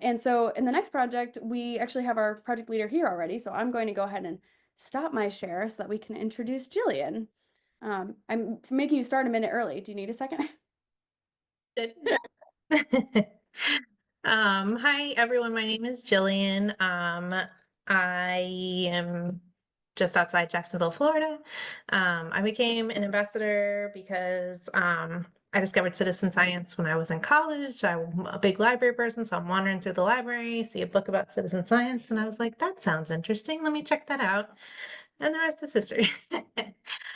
And so in the next project, we actually have our project leader here already. So I'm going to go ahead and stop my share so that we can introduce Jillian. I'm making you start a minute early. Do you need a second? Good. Hi everyone. My name is Jillian. I am just outside Jacksonville, Florida. I became an ambassador because I discovered citizen science when I was in college. I'm a big library person, so I'm wandering through the library, see a book about citizen science, and I was like, that sounds interesting. Let me check that out. And the rest is history.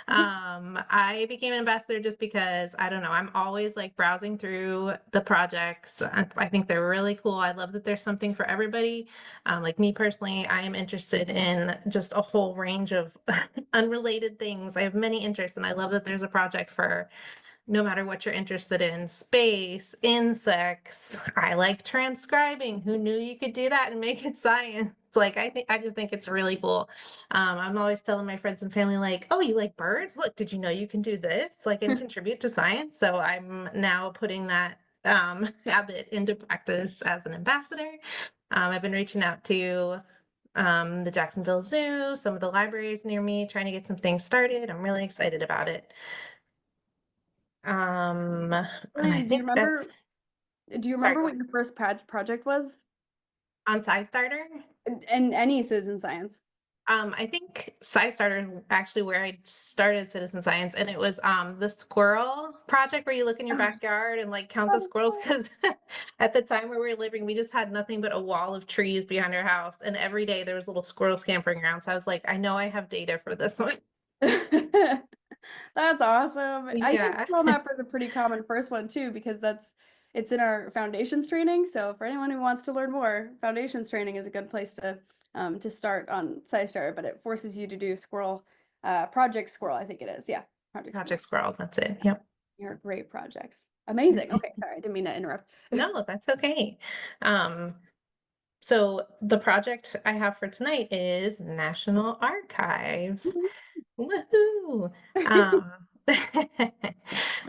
I became an ambassador just because I don't know, I'm always like browsing through the projects. I think they're really cool. I love that there's something for everybody. Like me personally, I am interested in just a whole range of unrelated things. I have many interests, and I love that there's a project for no matter what you're interested in, space, insects. I like transcribing. Who knew you could do that and make it science? Like I just think it's really cool. I'm always telling my friends and family, like, oh, you like birds? Look, did you know you can do this? Like, and contribute to science. So I'm now putting that habit into practice as an ambassador. I've been reaching out to the Jacksonville Zoo, some of the libraries near me, trying to get some things started. I'm really excited about it. And I Jillian, think that's do you sorry, remember go what ahead. your first project was? On SciStarter, And any citizen science? I think SciStarter actually where I started citizen science, and it was the squirrel project where you look in your backyard and like count the squirrels because at the time where we were living, we just had nothing but a wall of trees behind our house, and every day there was little squirrels scampering around. So I was like, I know I have data for this one. That's awesome. I think Yeah. scroll mapper is a pretty common first one too, because it's in our foundations training. So for anyone who wants to learn more, foundations training is a good place to start on SciStarter, but it forces you to do Project Squirrel, I think it is. Yeah, Project Project Squirrel. Squirrel, that's it. Yep. You're great projects. Amazing. Okay, sorry, I didn't mean to interrupt. No, that's okay. Um, So the project I have for tonight is National Archives. Woohoo! Um,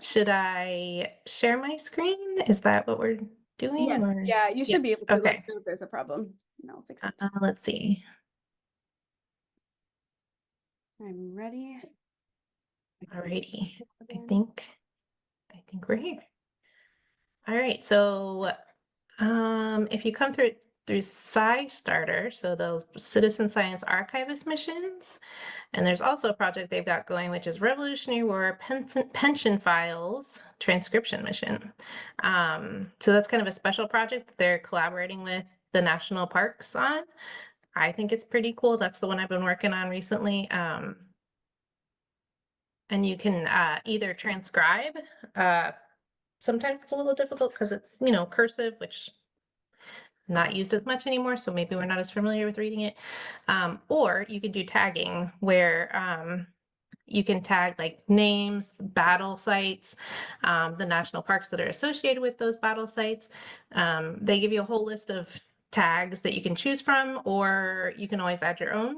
should I share my screen? Is that what we're doing Yes, or? yeah, you should be Yes. able to let me Okay. know if there's a problem. And I'll fix it. Let's see. I'm ready. Alrighty. I Again. think I think we're here. All right. So if you come through SciStarter, so those citizen science archivist missions, and there's also a project they've got going, which is Revolutionary War Pension Files Transcription Mission. So that's kind of a special project that they're collaborating with the national parks on. I think it's pretty cool. That's the one I've been working on recently. And you can either transcribe. Uh, Sometimes it's a little difficult because it's, cursive, which not used as much anymore, so maybe we're not as familiar with reading it. Or you can do tagging where you can tag like names, battle sites, the national parks that are associated with those battle sites. They give you a whole list of tags that you can choose from, or you can always add your own.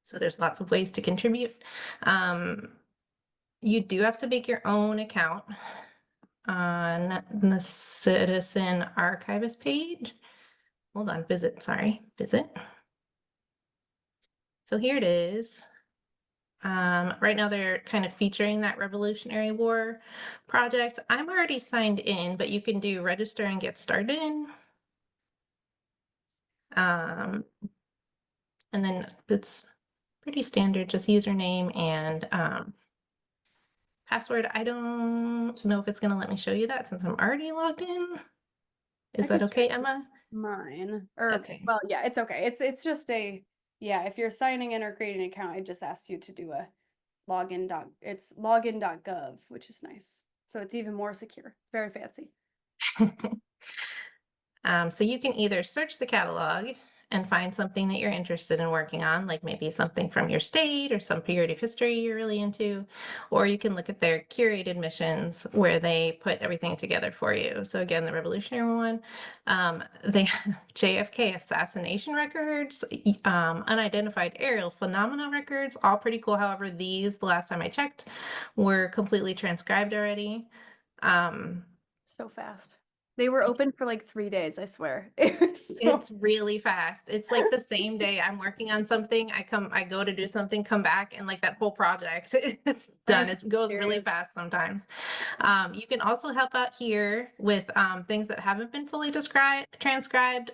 So there's lots of ways to contribute. Um, you do have to make your own account on the Citizen Archivist page. Hold on, visit. So here it is. Right now they're kind of featuring that Revolutionary War project. I'm already signed in, but you can do register and get started. Um, and then it's pretty standard, just username and password. I don't know if it's going to let me show you that since I'm already logged in. I Is that could okay, Emma? mine. Or Okay. well, yeah, it's okay. It's just yeah, if you're signing in or creating an account, I just asked you to do a it's login.gov, which is nice. So it's even more secure. Very fancy. So you can either search the catalog and find something that you're interested in working on, like maybe something from your state or some period of history you're really into, or you can look at their curated missions where they put everything together for you. So again, the Revolutionary one, they have JFK assassination records, unidentified aerial phenomena records, all pretty cool. However, these, the last time I checked, were completely transcribed already. Um, So fast. They were open for like 3 days, I swear. It was so It's really fast. It's like the same day I'm working on something, I go to do something, come back, and like that whole project is are done. so It goes really serious. fast sometimes. You can also help out here with things that haven't been fully transcribed.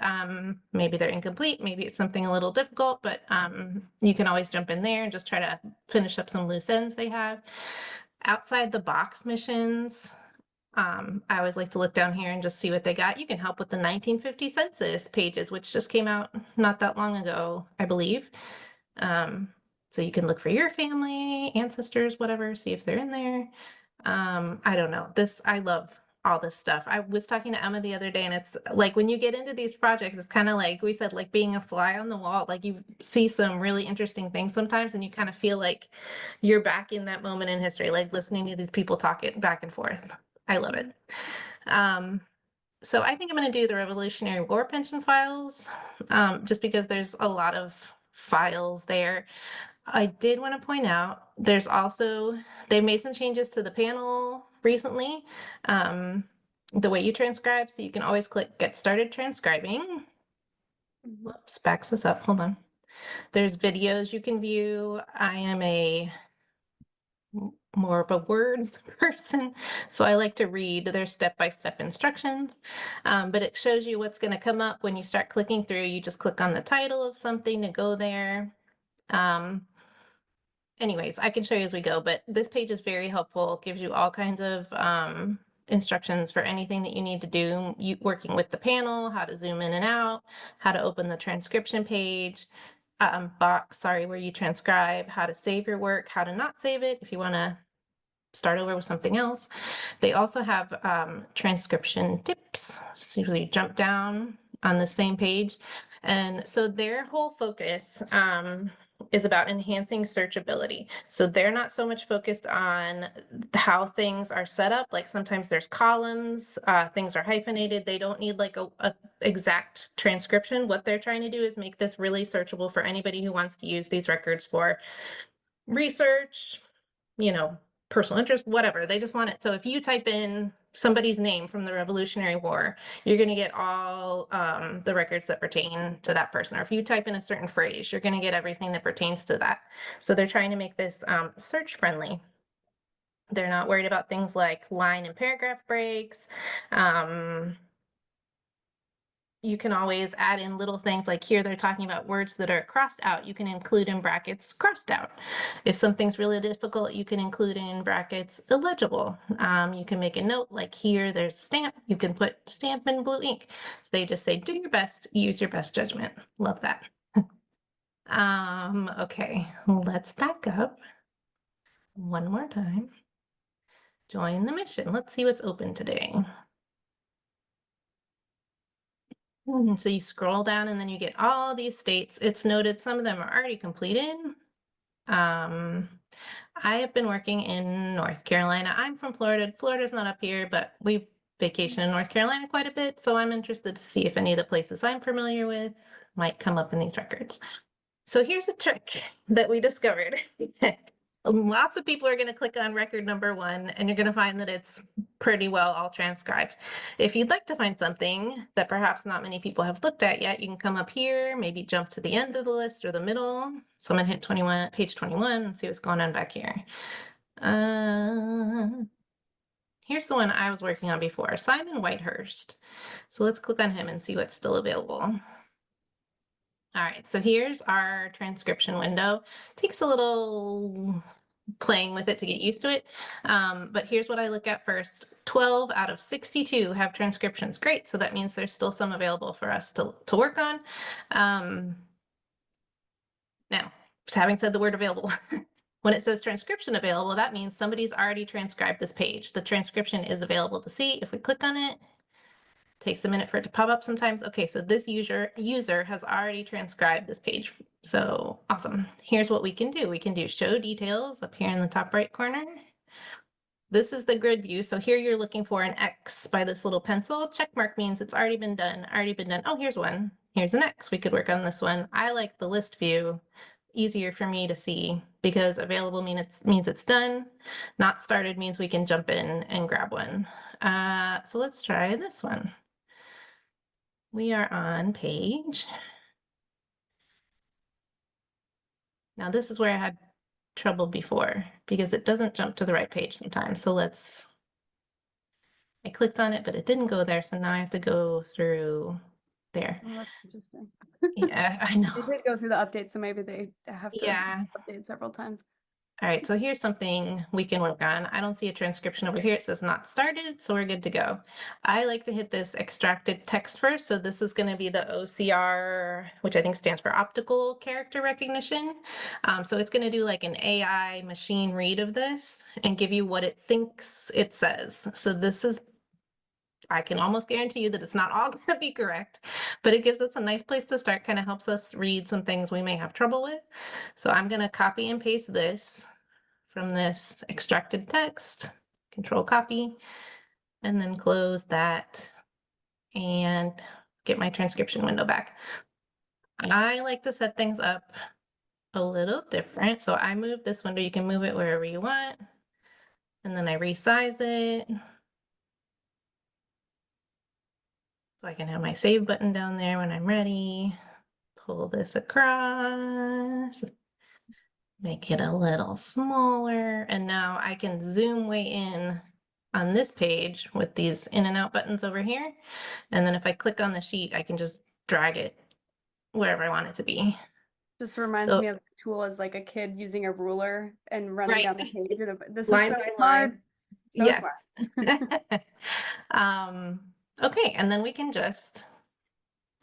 Maybe they're incomplete, maybe it's something a little difficult, but you can always jump in there and just try to finish up some loose ends they have. Outside the box missions, I always like to look down here and just see what they got. You can help with the 1950 census pages, which just came out not that long ago, I believe. So you can look for your family, ancestors, whatever, see if they're in there. I don't know. I love all this stuff. I was talking to Emma the other day, and it's like when you get into these projects, it's kind of like we said, like being a fly on the wall. Like you see some really interesting things sometimes, and you kind of feel like you're back in that moment in history, like listening to these people talking back and forth. I love it. So I think I'm going to do the Revolutionary War pension files, just because there's a lot of files there. I did want to point out there's also, they made some changes to the panel recently. The way you transcribe, so you can always click Get Started Transcribing. Whoops, backs this up. Hold on. There's videos you can view. I am more of a words person, so I like to read their step-by-step instructions, but it shows you what's going to come up when you start clicking through. You just click on the title of something to go there. Anyways, I can show you as we go, but this page is very helpful. It gives you all kinds of instructions for anything that you need to do, working with the panel, how to zoom in and out, how to open the transcription page, box, where you transcribe, how to save your work, how to not save it if you want to start over with something else. They also have transcription tips. So you jump down on the same page. And so their whole focus is about enhancing searchability. So they're not so much focused on how things are set up. Like sometimes there's columns, things are hyphenated. They don't need like a exact transcription. What they're trying to do is make this really searchable for anybody who wants to use these records for research, personal interest, whatever. They just want it. So if you type in somebody's name from the Revolutionary War, you're going to get all the records that pertain to that person. Or if you type in a certain phrase, you're going to get everything that pertains to that. So they're trying to make this search friendly. They're not worried about things like line and paragraph breaks. You can always add in little things like here they're talking about words that are crossed out. You can include in brackets crossed out. If something's really difficult, you can include in brackets illegible. You can make a note like here there's a stamp. You can put stamp in blue ink. So they just say do your best, use your best judgment. Love that. Okay, let's back up one more time. Join the mission. Let's see what's open today. So you scroll down and then you get all these states. It's noted some of them are already completed. I have been working in North Carolina. I'm from Florida. Florida's not up here, but we vacation in North Carolina quite a bit. So I'm interested to see if any of the places I'm familiar with might come up in these records. So here's a trick that we discovered. Lots of people are going to click on record number 1, and you're going to find that it's pretty well all transcribed. If you'd like to find something that perhaps not many people have looked at yet, you can come up here, maybe jump to the end of the list or the middle. So I'm going to hit page 21 and see what's going on back here. Here's the one I was working on before, Simon Whitehurst. So let's click on him and see what's still available. All right, so here's our transcription window. Takes a little playing with it to get used to it. But here's what I look at first. 12 out of 62 have transcriptions. Great, so that means there's still some available for us to work on. Now, having said the word available, when it says transcription available, that means somebody's already transcribed this page. The transcription is available to see. If we click on it, takes a minute for it to pop up sometimes. Okay, so this user has already transcribed this page. So awesome. Here's what we can do. We can do show details up here in the top right corner. This is the grid view. So here you're looking for an X by this little pencil. Check mark means it's already been done. Oh, here's one. Here's an X. We could work on this one. I like the list view easier for me to see because available means it's done. Not started means we can jump in and grab one. So let's try this one. We are on page. Now this is where I had trouble before because it doesn't jump to the right page sometimes. So I clicked on it, but it didn't go there. So now I have to go through there. Oh, that's interesting. Yeah, I know. They did go through the update, so maybe they have to Yeah. update several times. All right, so here's something we can work on. I don't see a transcription over here. It says not started, so we're good to go. I like to hit this extracted text first. So this is going to be the OCR, which I think stands for optical character recognition. So it's going to do like an AI machine read of this and give you what it thinks it says. So this is, I can almost guarantee you that it's not all going to be correct, but it gives us a nice place to start, kind of helps us read some things we may have trouble with. So I'm going to copy and paste this from this extracted text, control copy, and then close that and get my transcription window back. I like to set things up a little different. So I move this window, you can move it wherever you want. And then I resize it. So I can have my save button down there when I'm ready. Pull this across, make it a little smaller. And now I can zoom way in on this page with these in and out buttons over here. And then if I click on the sheet, I can just drag it wherever I want it to be. Just reminds So, me of the tool as like a kid using a ruler and running right, down the page. This is line so by smart. line. So Yes. smart. Okay, and then we can just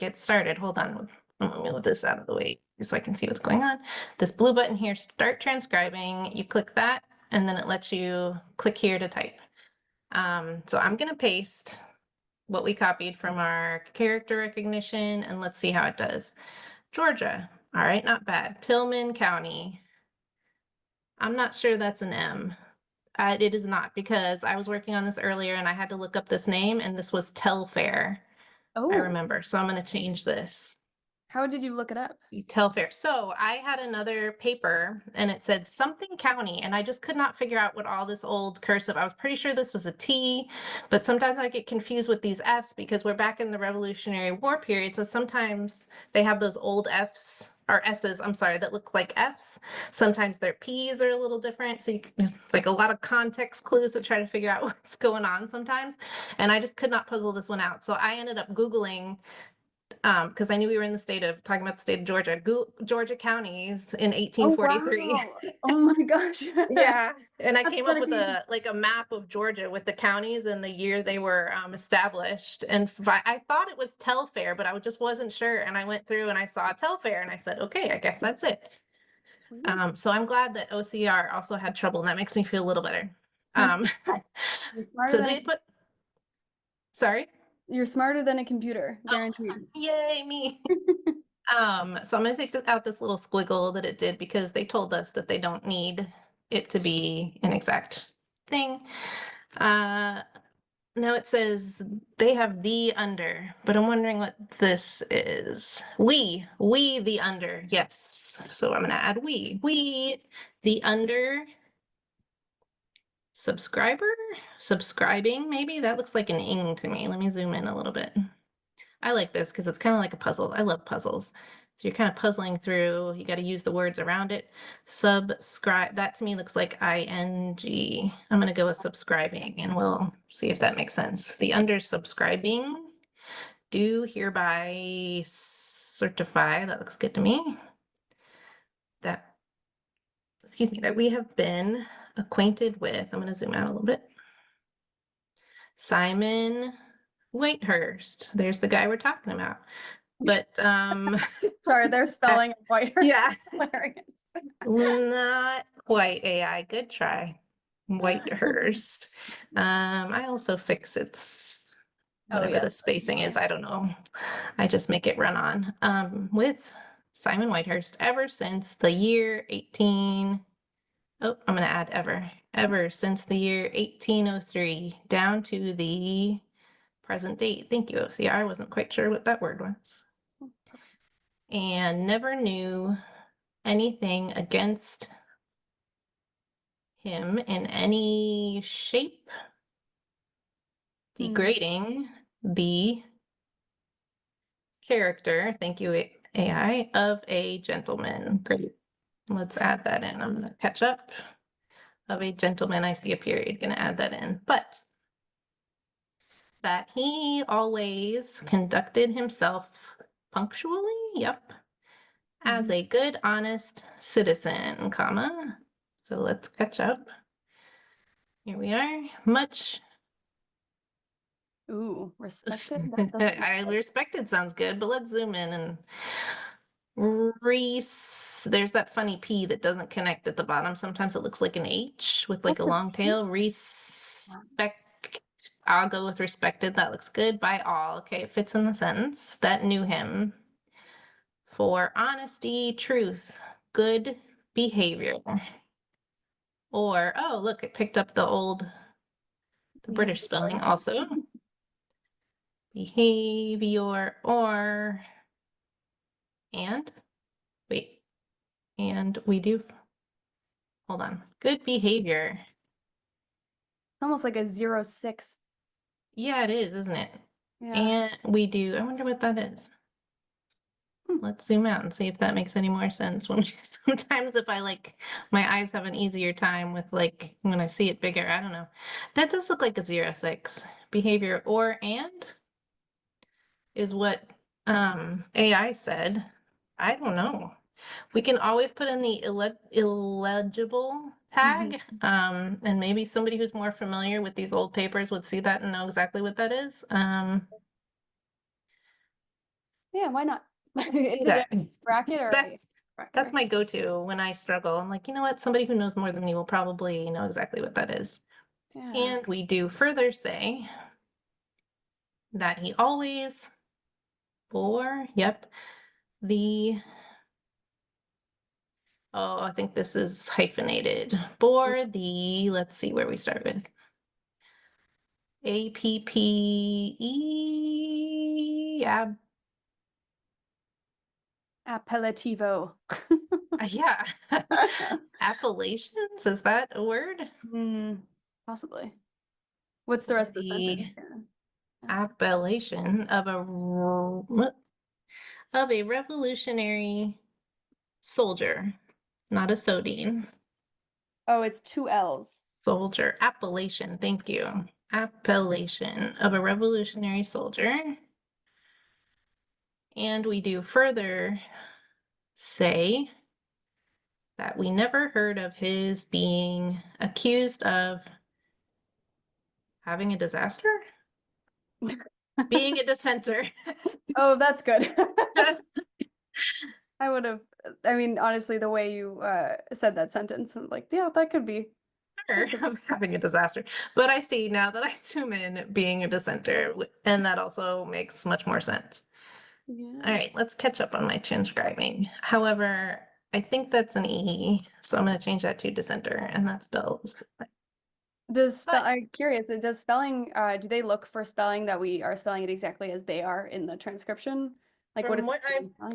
get started. Hold on. Let me move this out of the way so I can see what's going on. This blue button here, start transcribing. You click that, and then it lets you click here to type. So I'm going to paste what we copied from our character recognition, and let's see how it does. Georgia. All right, not bad. Tillman County. I'm not sure that's an M. It is not, because I was working on this earlier and I had to look up this name, and this was Telfair. I Oh, remember. So I'm going to change this. how did you look it up? Telfair. So I had another paper and it said something county, and I just could not figure out what all this old cursive. I was pretty sure this was a T, but sometimes I get confused with these F's because we're back in the Revolutionary War period. So sometimes they have those old F's or S's, I'm sorry, that look like F's. Sometimes their P's are a little different. So like a lot of context clues to try to figure out what's going on sometimes. And I just could not puzzle this one out. So I ended up Googling, because I knew we were in the state of talking about the state of Georgia, Georgia counties in Oh, 1843. wow. Oh my gosh. Yeah, and I That's came up with dedication. a map of Georgia with the counties and the year they were established. And I thought it was Telfair, but I just wasn't sure. And I went through and I saw Telfair, and I said, okay, I guess that's it. Sweet. So I'm glad that OCR also had trouble, and that makes me feel a little better. Um, You're smarter so than they put, sorry, you're smarter than a computer, guaranteed. yay me. So I'm going to take out this little squiggle that it did because they told us that they don't need it to be an exact thing. Now it says they have the under, but I'm wondering what this is. We the under. Yes. So I'm going to add we the under subscribing. Maybe that looks like an ing to me. Let me zoom in a little bit. I like this because it's kind of like a puzzle. I love puzzles. So you're kind of puzzling through. You got to use the words around it. Subscribe. That to me looks like ing. I'm going to go with subscribing, and we'll see if that makes sense. The under subscribing, do hereby certify. That looks good to me. That, excuse me, that we have been acquainted with. I'm going to zoom out a little bit. Simon Whitehurst. There's the guy we're talking about. But Sorry, their spelling of Whitehurst yeah, is hilarious. not quite AI. Good try. Whitehurst. I also fix its Oh whatever yeah. the spacing is. I don't know. I just make it run on. With Simon Whitehurst ever since the year 18. Oh, I'm going to add ever since the year 1803 down to the present date. Thank you, OCR. I wasn't quite sure what that word was. And never knew anything against him in any shape, degrading the character, thank you, AI, of a gentleman. Great. Let's add that in. I'm gonna catch up. Of a gentleman, I see a period, gonna add that in. But that he always conducted himself punctually, yep, as a good, honest citizen, comma. So let's catch up. Here we are. Much Ooh, respected. That doesn't I respected sounds good, but let's zoom in and there's that funny P that doesn't connect at the bottom. Sometimes it looks like an H with like a long tail. Respect. I'll go with respected. That looks good by all. Okay, it fits in the sentence. That knew him for honesty, truth, good behavior. Or, oh, look, it picked up the British spelling also. Behavior or, and, wait, and we do, hold on, good behavior. It's almost like a 0-6. Yeah, it is, isn't it? Yeah. And we do, I wonder what that is. Let's zoom out and see if that makes any more sense. When sometimes if I like, my eyes have an easier time with like, when I see it bigger, I don't know. That does look like a 0-6. Behavior or and is what AI said. I don't know. We can always put in the illegible tag, and maybe somebody who's more familiar with these old papers would see that and know exactly what that is. Yeah, why not? See Is it that. a bracket or a That's bracket? my go-to when I struggle. I'm like, you know what? Somebody who knows more than me will probably know exactly what that is. Yeah. And we do further say that he always bore, yep, the, oh, I think this is hyphenated. Bore the, let's see where we start with. APPE, Appellativo. yeah. Appellations, is that a word? Possibly. What's the Or rest of the the sentence? Yeah. appellation of a revolutionary soldier, not a sodium. Oh, it's 2 L's. Soldier, appellation, thank you. Appellation of a revolutionary soldier. And we do further say that we never heard of his being accused of having a disaster? Being a dissenter. Oh, that's good. I would have, I mean, honestly, the way you said that sentence, I'm like, yeah, that could be. Of having a disaster. But I see now that I zoom in being a dissenter, and that also makes much more sense. Yeah. All right, let's catch up on my transcribing. However, I think that's an E, so I'm going to change that to dissenter, and that spells. But I'm curious, does spelling, do they look for spelling that we are spelling it exactly as they are in the transcription? Like what if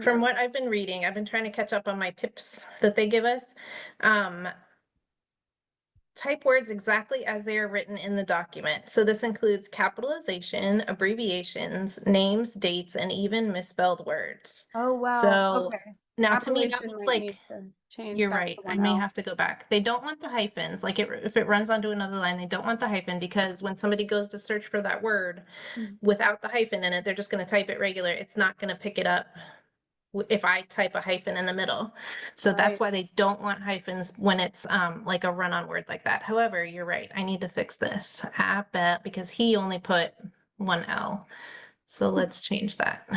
from what I've been reading, I've been trying to catch up on my tips that they give us. Type words exactly as they are written in the document. So this includes capitalization, abbreviations, names, dates, and even misspelled words. Oh, wow. So Okay. now to me, that Appellation looks might like, need to change you're back right. to I one may L. have to go back. They don't want the hyphens. Like if it runs onto another line, they don't want the hyphen because when somebody goes to search for that word without the hyphen in it, they're just going to type it regular. It's not going to pick it up if I type a hyphen in the middle. So that's Right. why they don't want hyphens when it's like a run-on word like that. However, you're right. I need to fix this. Because he only put one L. So let's change that.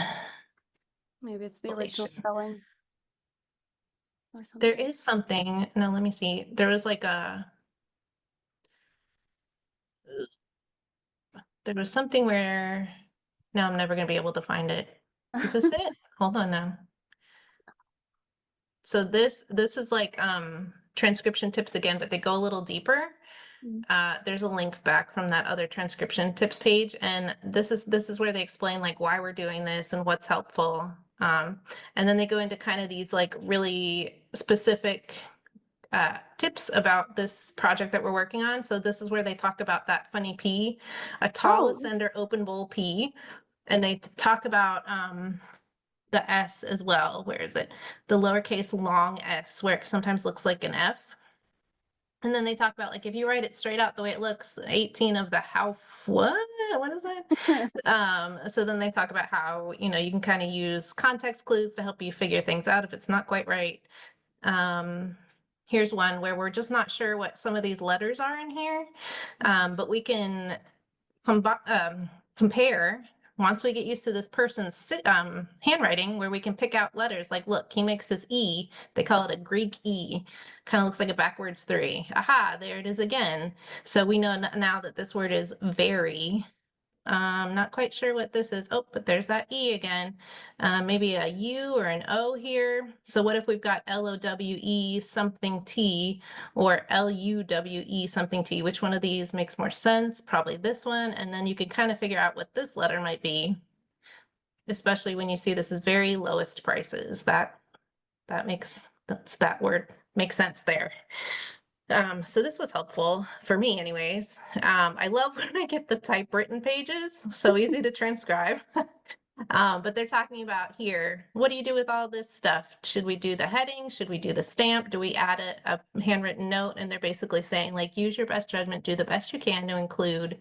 Maybe it's the original Appellation. spelling or There something. is something, no, let me see. There was there was something where, now I'm never gonna be able to find it. Is this it? Hold on now. So this is like transcription tips again, but they go a little deeper. There's a link back from that other transcription tips page, and this is where they explain like why we're doing this and what's helpful. And then they go into kind of these like really specific tips about this project that we're working on. So this is where they talk about that funny P, a tall Oh, ascender open bowl P. And they talk about the S as well. Where is it? The lowercase long S, where it sometimes looks like an F. And then they talk about like if you write it straight out the way it looks, 18 of the how what is that? So then they talk about how, you know, you can kind of use context clues to help you figure things out if it's not quite right. Here's one where we're just not sure what some of these letters are in here, but we can compare once we get used to this person's handwriting, where we can pick out letters. Like, look, he makes this E. They call it a Greek E. Kind of looks like a backwards 3. Aha, there it is again. So we know now that this word is very. Not quite sure what this is. Oh, but there's that E again. Maybe a U or an O here. So what if we've got LOWE something T or LUWE something T? Which one of these makes more sense? Probably this one. And then you can kind of figure out what this letter might be, especially when you see this is very lowest prices. That word makes sense there. So this was helpful for me anyways. I love when I get the typewritten pages, so easy to transcribe. But they're talking about here, what do you do with all this stuff? Should we do the heading? Should we do the stamp? Do we add a handwritten note? And they're basically saying like, use your best judgment, do the best you can to include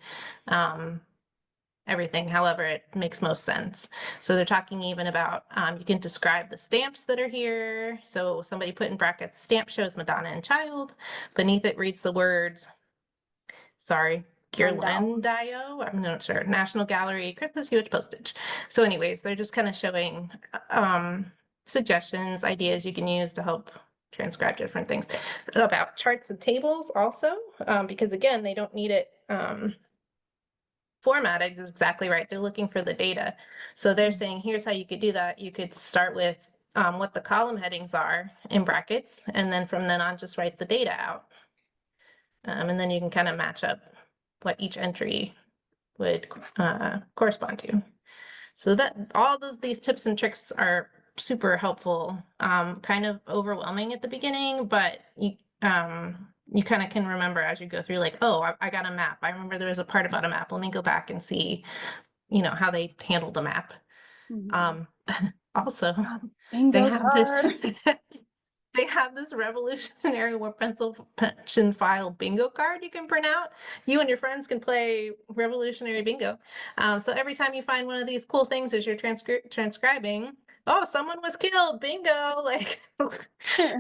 everything however it makes most sense. So they're talking even about you can describe the stamps that are here. So somebody put in brackets, stamp shows Madonna and child. Beneath it reads the words, sorry, Landau. Ghirlandaio, I'm not sure, National Gallery, Christmas huge postage. So anyways, they're just kind of showing suggestions, ideas you can use to help transcribe different things. About charts and tables also, because again, they don't need it formatted is exactly right. They're looking for the data. So they're saying, here's how you could do that. You could start with what the column headings are in brackets, and then from then on, just write the data out. And then you can kind of match up what each entry would correspond to. So that all these tips and tricks are super helpful, kind of overwhelming at the beginning, but you kind of can remember as you go through, like, oh, I got a map. I remember there was a part about a map. Let me go back and see, you know, how they handled the map. Mhm. Also, they Bingo have this card. they have this Revolutionary War pencil pension file bingo card you can print out. You and your friends can play Revolutionary Bingo. So every time you find one of these cool things as you're transcribing, oh, someone was killed, bingo! Like,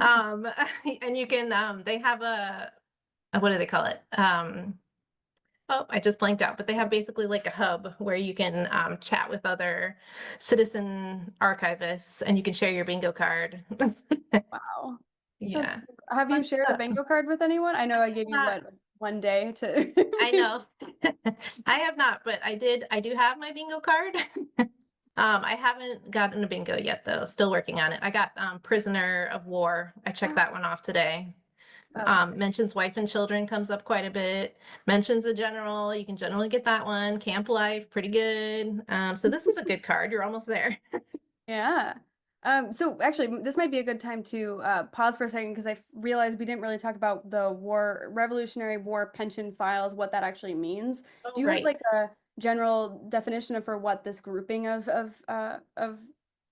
and you can. They have what do they call it? Oh, I just blanked out, but they have basically like a hub where you can chat with other citizen archivists and you can share your bingo card. Wow. That's, Yeah. have you Fun shared a stuff. bingo card with anyone? I know I gave you Not, what, 1 day to. I know. I have not, but I do have my bingo card. I haven't gotten a bingo yet though. Still working on it. I got prisoner of war. I checked that one off today. That's exciting. Mentions wife and children comes up quite a bit. Mentions a general. You can generally get that one. Camp life, pretty good. So this is a good card. You're almost there. Yeah. So actually, this might be a good time to pause for a second because I realized we didn't really talk about the Revolutionary War pension files, what that actually means. Do Oh, you have right. like a general definition of for what this grouping of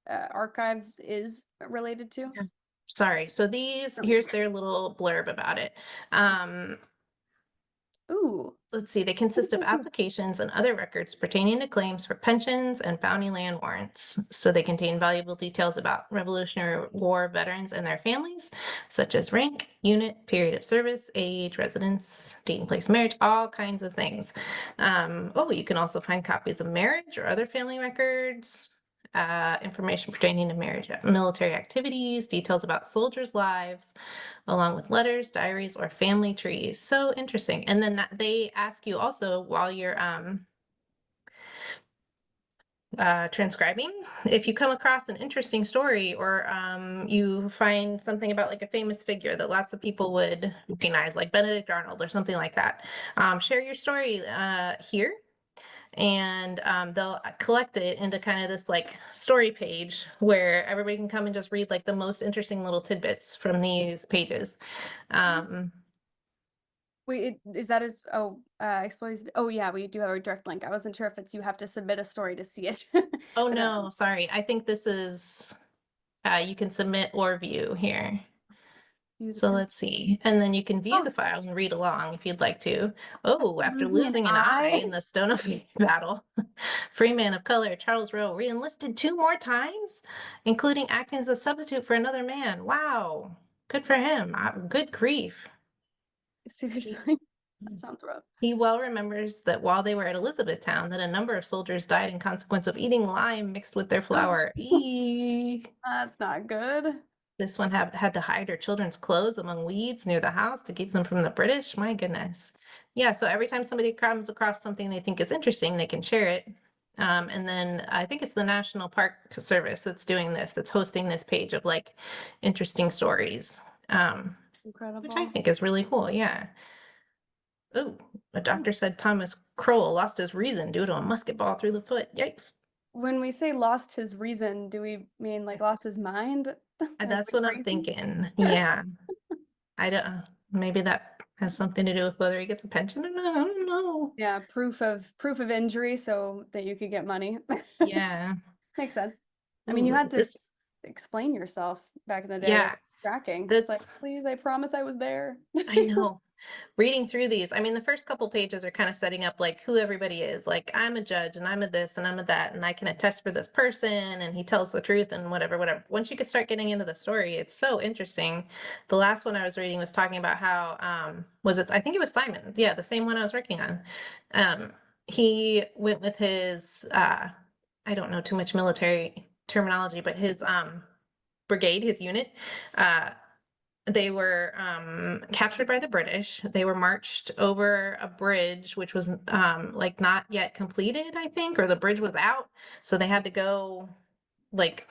archives is related to? Yeah. Sorry. So here's their little blurb about it. Um, Ooh. let's see, they consist of applications and other records pertaining to claims for pensions and bounty land warrants. So they contain valuable details about Revolutionary War veterans and their families, such as rank, unit, period of service, age, residence, date and place of marriage, all kinds of things. You can also find copies of marriage or other family records, information pertaining to marriage, military activities, details about soldiers' lives, along with letters, diaries, or family trees. So interesting. And then they ask you also while you're transcribing, if you come across an interesting story or you find something about like a famous figure that lots of people would recognize, like Benedict Arnold or something like that, share your story here. and they'll collect it into kind of this like story page where everybody can come and just read like the most interesting little tidbits from these pages. Um, Wait, is that as explores? Oh yeah, we do have a direct link. I wasn't sure if it's you have to submit a story to see it. oh But no, sorry. I think this is you can submit or view here. view the So proof. let's see. And then you can view the Oh, file and read along if you'd like to. Oh, after losing an losing an eye eye. in the Stonefield battle, free man of color Charles Rowe re-enlisted 2 more times, including acting as a substitute for another man. Wow. Good for him. Good grief. He, Seriously, that sounds rough. he well remembers that while they were at Elizabethtown, that a number of soldiers died in consequence of eating lime mixed with their flour. Eee. That's not good. This one had to hide her children's clothes among weeds near the house to keep them from the British. My goodness. Yeah, so every time somebody comes across something they think is interesting, they can share it. And then I think it's the National Park Service that's doing this, that's hosting this page of like interesting stories, which I Incredible. think is really cool. Yeah. Oh, a doctor said Thomas Crowell lost his reason due to a musket ball through the foot. Yikes. When we say lost his reason, do we mean like lost his mind? And Like that's went what I'm crazy? thinking. Yeah. I don't, maybe that has something to do with whether he gets a pension or not. I don't know. Yeah, proof of injury so that you could get money. Yeah. Makes sense. I mean, you Ooh, had to this, explain yourself back in the day with yeah, tracking. It's like, that's, please, I promise I was there. I know. Reading through these, I mean, the first couple pages are kind of setting up like who everybody is. Like, I'm a judge and I'm a this and I'm a that, and I can attest for this person, and he tells the truth and whatever, whatever. Once you could start getting into the story, it's so interesting. The last one I was reading was talking about how, was it, I think it was Simon. Yeah, the same one I was working on. Um, he went with his, I don't know too much military terminology, but his, brigade, his unit, uh, they were captured by the British. They were marched over a bridge, which was like not yet completed, I think, or the bridge was out. So they had to go like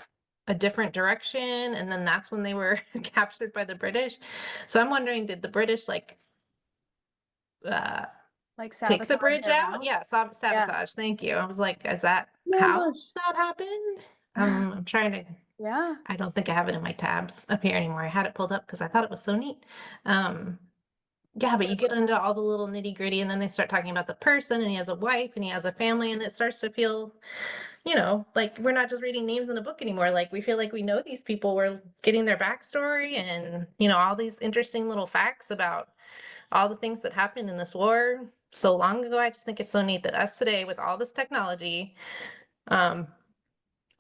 a different direction. And then that's when they were captured by the British. So I'm wondering, did the British like uh, Like take the sabotage bridge their out? route. Yeah, Yeah. sabotage. Thank you. I was like, is that An how ambush. that happened? I'm trying to Yeah. I don't think I have it in my tabs up here anymore. I had it pulled up because I thought it was so neat. Um, yeah, but you get into all the little nitty gritty, and then they start talking about the person, and he has a wife, and he has a family, and it starts to feel, like we're not just reading names in a book anymore. Like we feel like we know these people. We're getting their backstory, and all these interesting little facts about all the things that happened in this war so long ago. I just think it's so neat that us today, with all this technology, um,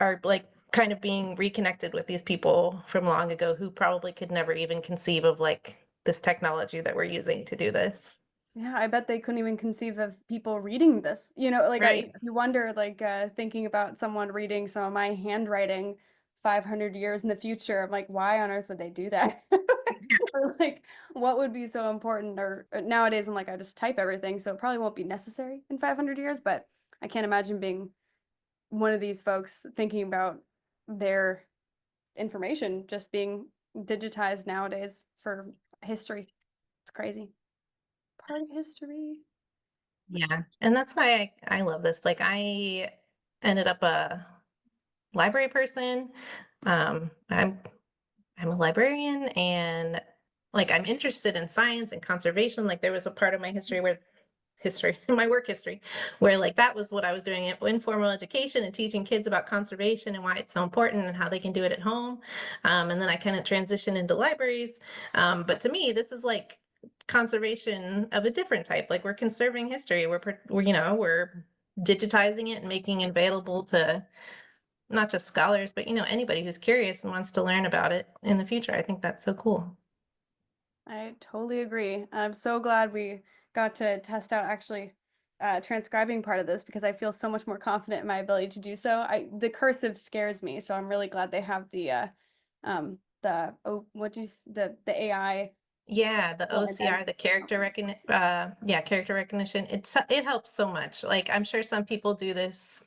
are like kind of being reconnected with these people from long ago who probably could never even conceive of like this technology that we're using to do this. Yeah, I bet they couldn't even conceive of people reading this. Like Right. you wonder, like thinking about someone reading some of my handwriting 500 years in the future. I'm like, why on earth would they do that? Or like, what would be so important? Or nowadays, I'm like, I just type everything, so it probably won't be necessary in 500 years. But I can't imagine being one of these folks thinking about their information just being digitized nowadays for history. It's crazy. Part of history. Yeah. And that's why I love this. Like I ended up a library person. I'm a librarian, and like I'm interested in science and conservation. Like there was a part of my history, my work history, where like that was what I was doing, informal education and teaching kids about conservation and why it's so important and how they can do it at home. And then I kind of transitioned into libraries. But to me, this is like conservation of a different type. Like we're conserving history. We're digitizing it and making it available to not just scholars, but anybody who's curious and wants to learn about it in the future. I think that's so cool. I totally agree. I'm so glad we got to test out actually transcribing part of this because I feel so much more confident in my ability to do so. The cursive scares me, so I'm really glad they have the AI Yeah, the will OCR, the character identify. recognition, yeah, character recognition. It helps so much. Like I'm sure some people do this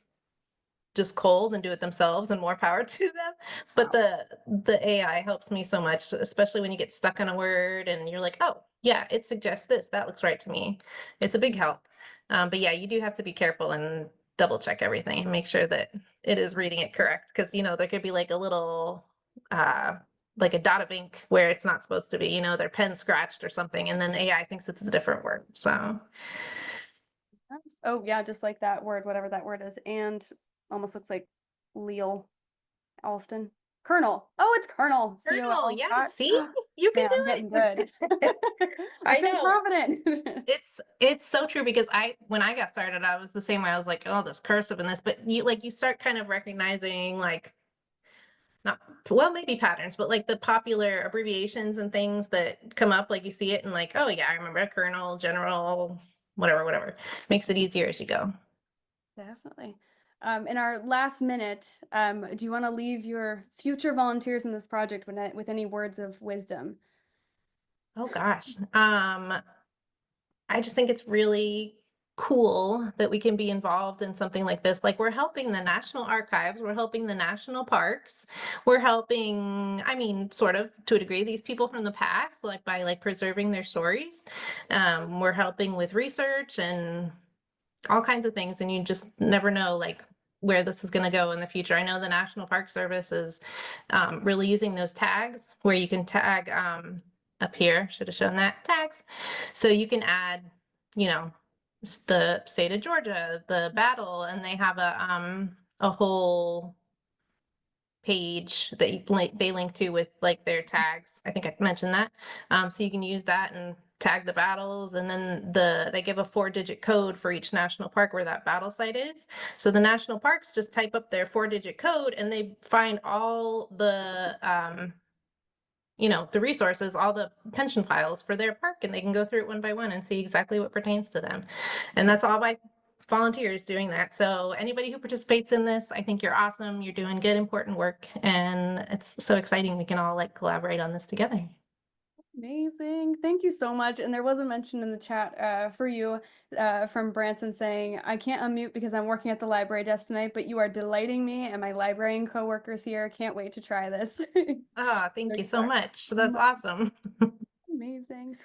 just cold and do it themselves, and more power to them. But Wow. the AI helps me so much, especially when you get stuck on a word and you're like, oh yeah, it suggests this. That looks right to me. It's a big help. But yeah, you do have to be careful and double check everything and make sure that it is reading it correct. Cause there could be like a little, uh, like a dot of ink where it's not supposed to be, their pen scratched or something. And then AI thinks it's a different word. So, Nice. Oh yeah, just like that word, whatever that word is, and almost looks like Leal Alston. Colonel. Oh, it's Colonel. Colonel, COL. yeah, Dot. see, you can Man, I'm getting do good. it. I I feel know. confident. It's so true because when I got started, I was the same way. I was like, oh, this cursive and this, but you start kind of recognizing like not well, maybe patterns, but like the popular abbreviations and things that come up, like you see it and like, oh yeah, I remember Colonel, General, whatever, whatever. Makes it easier as you go. Definitely. In our last minute, do you want to leave your future volunteers in this project with any words of wisdom? Oh gosh. I just think it's really cool that we can be involved in something like this. Like we're helping the National Archives, we're helping the national parks, we're helping, I mean, sort of to a degree, these people from the past, like by like preserving their stories. We're helping with research and all kinds of things, and you just never know like where this is going to go in the future. I know the National Park Service is really using those tags where you can tag up here, should have shown that tags, so you can add, you know, the state of Georgia, the battle, and they have a whole page that they link to with like their tags. I think I mentioned that. So you can use that and tag the battles, and then they give a 4-digit code for each national park where that battle site is. So the national parks just type up their 4-digit code and they find all the the resources, all the pension files for their park, and they can go through it one by one and see exactly what pertains to them. And that's all by volunteers doing that. So anybody who participates in this, I think you're awesome. You're doing good, important work, and it's so exciting. We can all like collaborate on this together. Amazing. Thank you so much. And there was a mention in the chat for you from Branson saying, I can't unmute because I'm working at the library desk tonight, but you are delighting me and my librarian coworkers here. Can't wait to try this. Ah, thank Very you so excited. much. So that's awesome. Amazing.